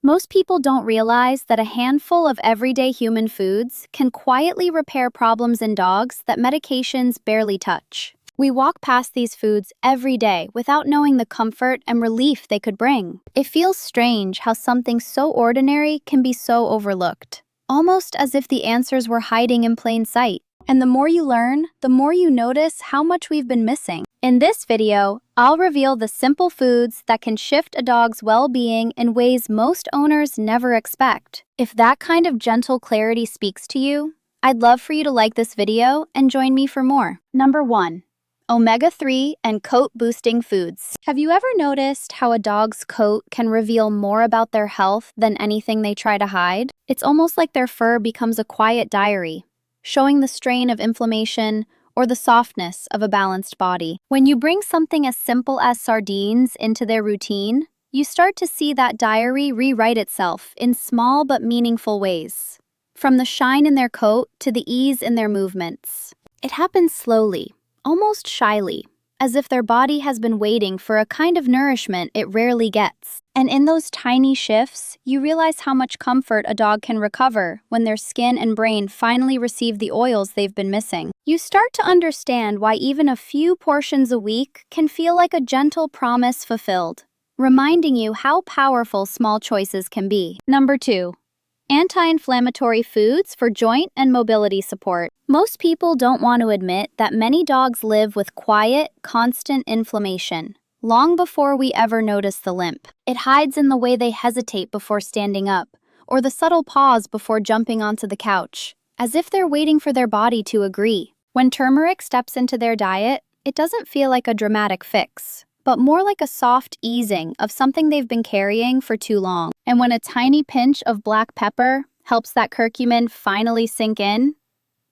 Most people don't realize that a handful of everyday human foods can quietly repair problems in dogs that medications barely touch. We walk past these foods every day without knowing the comfort and relief they could bring. It feels strange how something so ordinary can be so overlooked, almost as if the answers were hiding in plain sight. And the more you learn, the more you notice how much we've been missing. In this video, I'll reveal the simple foods that can shift a dog's well-being in ways most owners never expect. If that kind of gentle clarity speaks to you, I'd love for you to like this video and join me for more. Number 1. Omega-3 and coat-boosting foods. Have you ever noticed how a dog's coat can reveal more about their health than anything they try to hide? It's almost like their fur becomes a quiet diary, showing the strain of inflammation or the softness of a balanced body. When you bring something as simple as sardines into their routine, you start to see that diary rewrite itself in small but meaningful ways. From the shine in their coat to the ease in their movements. It happens slowly, almost shyly, as if their body has been waiting for a kind of nourishment it rarely gets. And in those tiny shifts, you realize how much comfort a dog can recover when their skin and brain finally receive the oils they've been missing. You start to understand why even a few portions a week can feel like a gentle promise fulfilled, reminding you how powerful small choices can be. Number 2. Anti-inflammatory foods for joint and mobility support. Most people don't want to admit that many dogs live with quiet, constant inflammation, long before we ever notice the limp. It hides in the way they hesitate before standing up, or the subtle pause before jumping onto the couch, as if they're waiting for their body to agree. When turmeric steps into their diet, it doesn't feel like a dramatic fix, but more like a soft easing of something they've been carrying for too long. And when a tiny pinch of black pepper helps that curcumin finally sink in,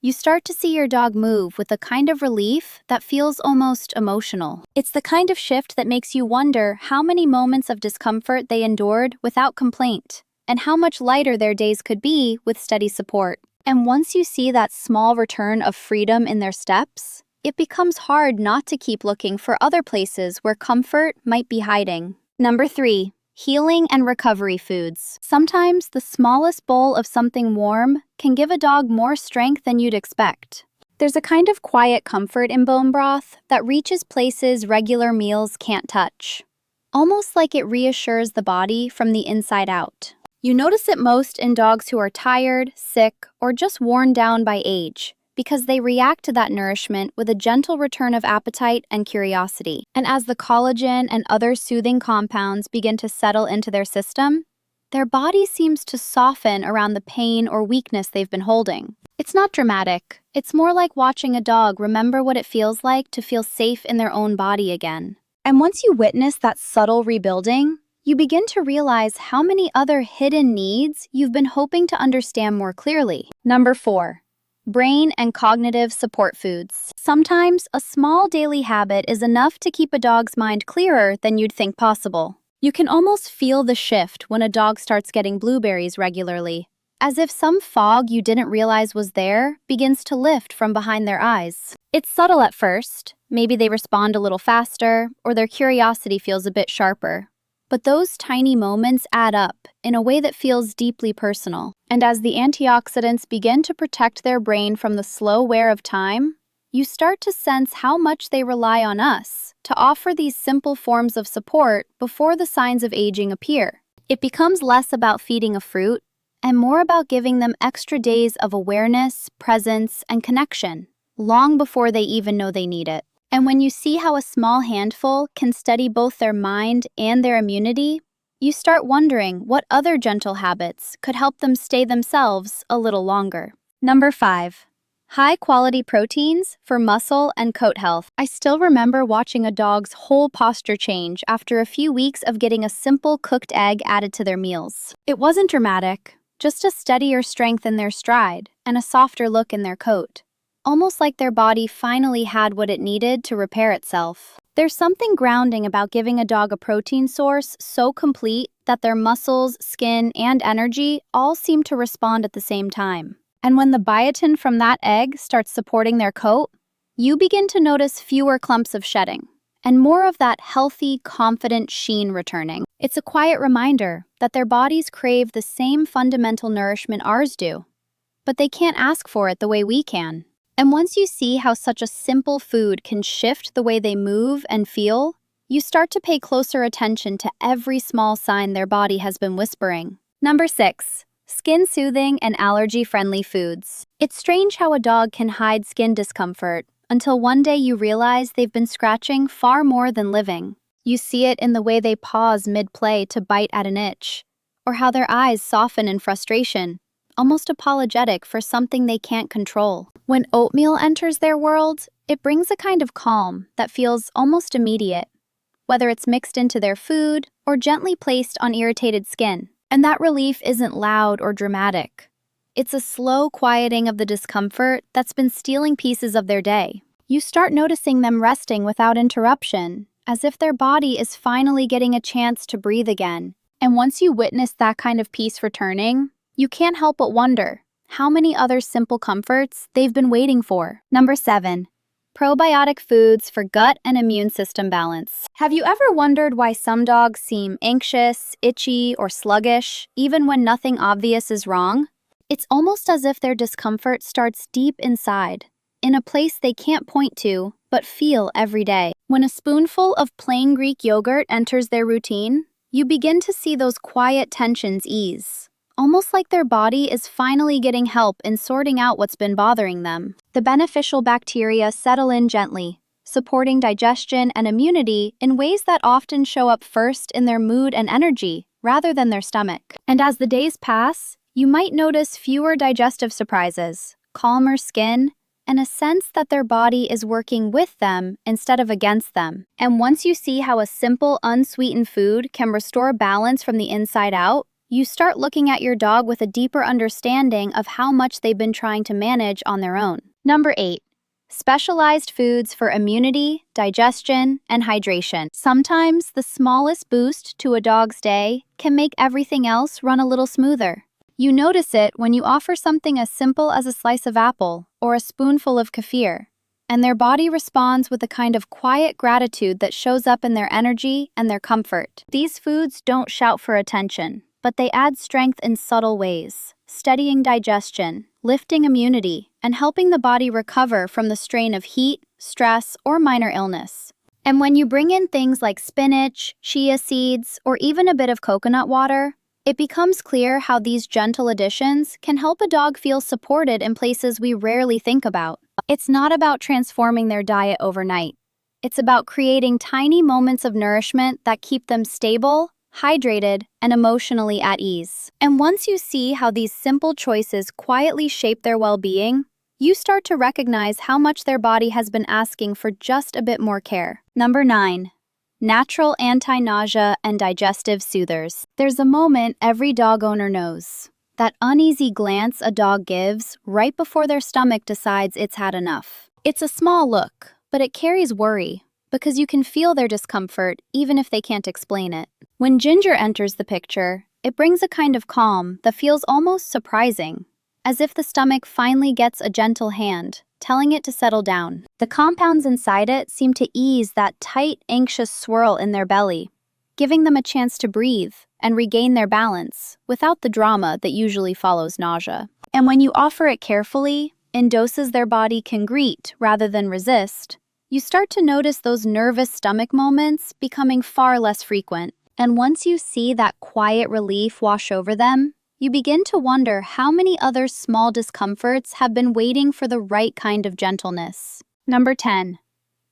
you start to see your dog move with a kind of relief that feels almost emotional. It's the kind of shift that makes you wonder how many moments of discomfort they endured without complaint, and how much lighter their days could be with steady support. And once you see that small return of freedom in their steps, it becomes hard not to keep looking for other places where comfort might be hiding. Number 3. Healing and recovery foods. Sometimes the smallest bowl of something warm can give a dog more strength than you'd expect. There's a kind of quiet comfort in bone broth that reaches places regular meals can't touch, almost like it reassures the body from the inside out. You notice it most in dogs who are tired, sick, or just worn down by age, because they react to that nourishment with a gentle return of appetite and curiosity. And as the collagen and other soothing compounds begin to settle into their system, their body seems to soften around the pain or weakness they've been holding. It's not dramatic. It's more like watching a dog remember what it feels like to feel safe in their own body again. And once you witness that subtle rebuilding, you begin to realize how many other hidden needs you've been hoping to understand more clearly. Number 4. Brain and cognitive support foods. Sometimes a small daily habit is enough to keep a dog's mind clearer than you'd think possible. You can almost feel the shift when a dog starts getting blueberries regularly, as if some fog you didn't realize was there begins to lift from behind their eyes. It's subtle at first. Maybe they respond a little faster, or their curiosity feels a bit sharper. But those tiny moments add up in a way that feels deeply personal. And as the antioxidants begin to protect their brain from the slow wear of time, you start to sense how much they rely on us to offer these simple forms of support before the signs of aging appear. It becomes less about feeding a fruit and more about giving them extra days of awareness, presence, and connection, long before they even know they need it. And when you see how a small handful can steady both their mind and their immunity, you start wondering what other gentle habits could help them stay themselves a little longer. Number 5. High-quality proteins for muscle and coat health. I still remember watching a dog's whole posture change after a few weeks of getting a simple cooked egg added to their meals. It wasn't dramatic, just a steadier strength in their stride and a softer look in their coat. Almost like their body finally had what it needed to repair itself. There's something grounding about giving a dog a protein source so complete that their muscles, skin, and energy all seem to respond at the same time. And when the biotin from that egg starts supporting their coat, you begin to notice fewer clumps of shedding and more of that healthy, confident sheen returning. It's a quiet reminder that their bodies crave the same fundamental nourishment ours do, but they can't ask for it the way we can. And once you see how such a simple food can shift the way they move and feel, you start to pay closer attention to every small sign their body has been whispering. Number 6. Skin-soothing and allergy-friendly foods. It's strange how a dog can hide skin discomfort until one day you realize they've been scratching far more than living. You see it in the way they pause mid-play to bite at an itch, or how their eyes soften in frustration, almost apologetic for something they can't control. When oatmeal enters their world, it brings a kind of calm that feels almost immediate, whether it's mixed into their food or gently placed on irritated skin. And that relief isn't loud or dramatic. It's a slow quieting of the discomfort that's been stealing pieces of their day. You start noticing them resting without interruption, as if their body is finally getting a chance to breathe again. And once you witness that kind of peace returning, you can't help but wonder how many other simple comforts they've been waiting for. Number 7. Probiotic foods for gut and immune system balance. Have you ever wondered why some dogs seem anxious, itchy, or sluggish, even when nothing obvious is wrong? It's almost as if their discomfort starts deep inside, in a place they can't point to, but feel every day. When a spoonful of plain Greek yogurt enters their routine, you begin to see those quiet tensions ease, almost like their body is finally getting help in sorting out what's been bothering them. The beneficial bacteria settle in gently, supporting digestion and immunity in ways that often show up first in their mood and energy, rather than their stomach. And as the days pass, you might notice fewer digestive surprises, calmer skin, and a sense that their body is working with them instead of against them. And once you see how a simple, unsweetened food can restore balance from the inside out, you start looking at your dog with a deeper understanding of how much they've been trying to manage on their own. Number 8. Specialized foods for immunity, digestion, and hydration. Sometimes the smallest boost to a dog's day can make everything else run a little smoother. You notice it when you offer something as simple as a slice of apple or a spoonful of kefir, and their body responds with a kind of quiet gratitude that shows up in their energy and their comfort. These foods don't shout for attention, but they add strength in subtle ways, steadying digestion, lifting immunity, and helping the body recover from the strain of heat, stress, or minor illness. And when you bring in things like spinach, chia seeds, or even a bit of coconut water, it becomes clear how these gentle additions can help a dog feel supported in places we rarely think about. It's not about transforming their diet overnight. It's about creating tiny moments of nourishment that keep them stable, hydrated, and emotionally at ease. And once you see how these simple choices quietly shape their well-being, you start to recognize how much their body has been asking for just a bit more care. Number 9. Natural anti-nausea and digestive soothers. There's a moment every dog owner knows. That uneasy glance a dog gives right before their stomach decides it's had enough. It's a small look, but it carries worry, because you can feel their discomfort even if they can't explain it. When Ginger enters the picture, it brings a kind of calm that feels almost surprising, as if the stomach finally gets a gentle hand, telling it to settle down. The compounds inside it seem to ease that tight, anxious swirl in their belly, giving them a chance to breathe and regain their balance without the drama that usually follows nausea. And when you offer it carefully, in doses their body can greet rather than resist, you start to notice those nervous stomach moments becoming far less frequent. And once you see that quiet relief wash over them, you begin to wonder how many other small discomforts have been waiting for the right kind of gentleness. Number 10.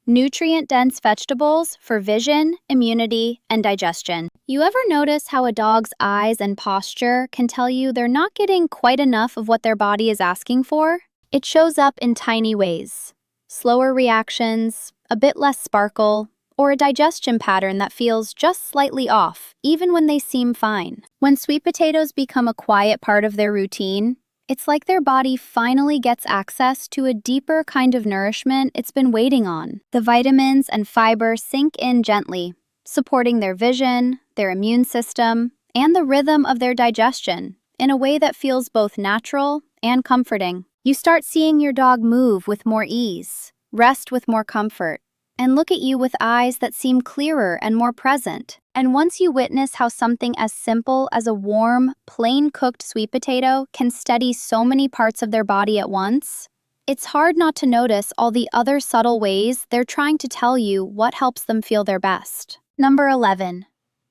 Nutrient-dense vegetables for vision, immunity, and digestion. You ever notice how a dog's eyes and posture can tell you they're not getting quite enough of what their body is asking for? It shows up in tiny ways. Slower reactions, a bit less sparkle, or a digestion pattern that feels just slightly off, even when they seem fine. When sweet potatoes become a quiet part of their routine, it's like their body finally gets access to a deeper kind of nourishment it's been waiting on. The vitamins and fiber sink in gently, supporting their vision, their immune system, and the rhythm of their digestion in a way that feels both natural and comforting. You start seeing your dog move with more ease, rest with more comfort, and look at you with eyes that seem clearer and more present. And once you witness how something as simple as a warm, plain-cooked sweet potato can steady so many parts of their body at once, it's hard not to notice all the other subtle ways they're trying to tell you what helps them feel their best. Number 11.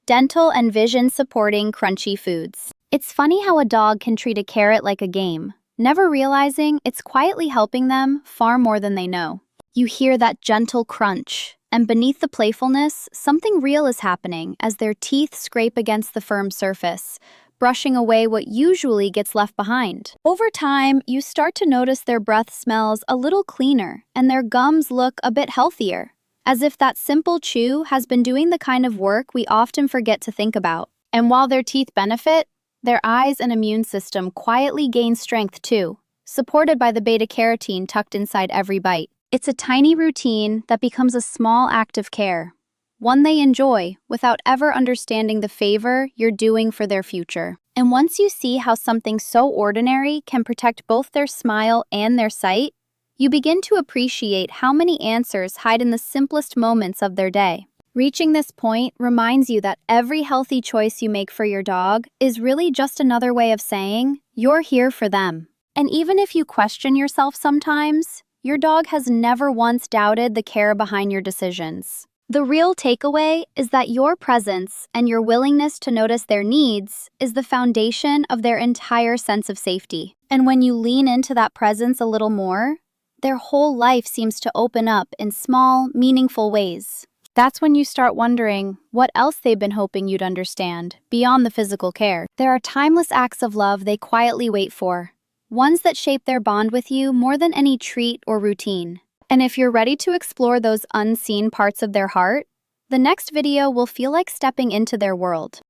Dental and vision supporting crunchy foods. It's funny how a dog can treat a carrot like a game, never realizing it's quietly helping them far more than they know. You hear that gentle crunch, and beneath the playfulness, something real is happening as their teeth scrape against the firm surface, brushing away what usually gets left behind. Over time, you start to notice their breath smells a little cleaner and their gums look a bit healthier, as if that simple chew has been doing the kind of work we often forget to think about. And while their teeth benefit, their eyes and immune system quietly gain strength too, supported by the beta-carotene tucked inside every bite. It's a tiny routine that becomes a small act of care, one they enjoy without ever understanding the favor you're doing for their future. And once you see how something so ordinary can protect both their smile and their sight, you begin to appreciate how many answers hide in the simplest moments of their day. Reaching this point reminds you that every healthy choice you make for your dog is really just another way of saying, you're here for them. And even if you question yourself sometimes, your dog has never once doubted the care behind your decisions. The real takeaway is that your presence and your willingness to notice their needs is the foundation of their entire sense of safety. And when you lean into that presence a little more, their whole life seems to open up in small, meaningful ways. That's when you start wondering what else they've been hoping you'd understand, beyond the physical care. There are timeless acts of love they quietly wait for, ones that shape their bond with you more than any treat or routine. And if you're ready to explore those unseen parts of their heart, the next video will feel like stepping into their world.